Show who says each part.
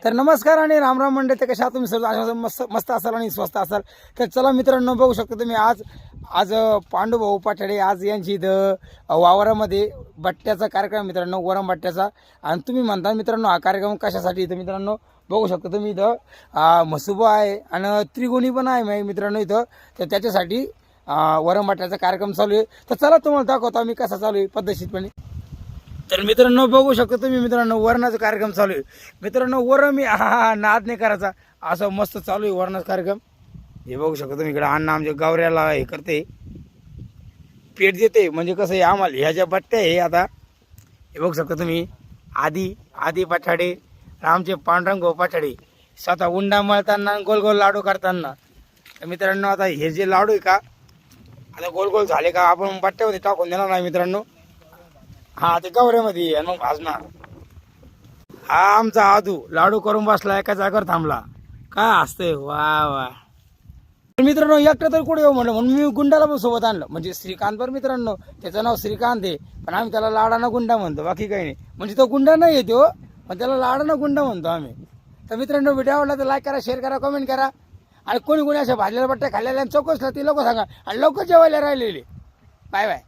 Speaker 1: तर नमस्कार आणि रामराम मंडळी, ते कशा तुम्ही सर्व मस्त असाल आणि स्वस्त असाल. तर चला मित्रांनो, बघू शकता तुम्ही आज पांडुभाऊ पाठाडे आज यांची इथं वावरामध्ये बट्ट्याचा कार्यक्रम मित्रांनो, वरम बट्ट्याचा. आणि तुम्ही म्हणता मित्रांनो हा कार्यक्रम कशासाठी इथं मित्रांनो बघू शकता तुम्ही. इथं मसुबा आहे आणि त्रिगुणी पण आहे मित्रांनो इथं. तर त्याच्यासाठी वरम बट्ट्याचा कार्यक्रम चालू आहे. तर चला तुम्हाला दाखवतो आम्ही कसा चालू आहे पद्धतशीरपणे. तर मित्रांनो बघू शकतो तुम्ही मित्रांनो, वरणाचा कार्यक्रम चालू आहे मित्रांनो. वरम नाद नाही करायचा, असं मस्त चालू आहे वरणाचा कार्यक्रम. हे बघू शकतो तुम्ही इकडे अण्णा आमच्या गावऱ्याला हे करते, पेट देते. म्हणजे कसं आहे आम्हाला ह्या ज्या बट्ट्या आहे आता, हे बघू शकता तुम्ही. आधी पाठाडे, आमचे पांडुरंग भाऊ पाठाडे स्वतः उंडा मळताना गोल गोल लाडू करताना. तर मित्रांनो आता हे जे लाडू आहे का, आता गोल गोल झाले का आपण बट्ट्यामध्ये टाकून देणार नाही मित्रांनो. हा ते गवऱ्यामध्ये आणि मग भाजणार. हा आमचा आदू लाडू करून बसला, एका जागेवर थांबला. काय असतंय वा वा. मित्रांनो एकटं तर कुठे येऊ म्हणलं, म्हणून मी गुंडाला पण सोबत आणलं. म्हणजे श्रीकांत पर मित्रांनो, त्याचं नाव श्रीकांत आहे, पण आम्ही त्याला लाडाना गुंडा म्हणतो, बाकी काही नाही. म्हणजे तो गुंडा नाही येतो, पण त्याला लाडाना गुंडा म्हणतो आम्ही. तर मित्रांनो व्हिडिओ आवडला तर लाईक करा, शेअर करा, कमेंट करा. आणि कोणी कोणी अशा भाजलेल्या बट्ट्या खाल्लेल्या चौकसला ती लोक सांगा, आणि लवकर जेवायला राहिलेले. Bye bye.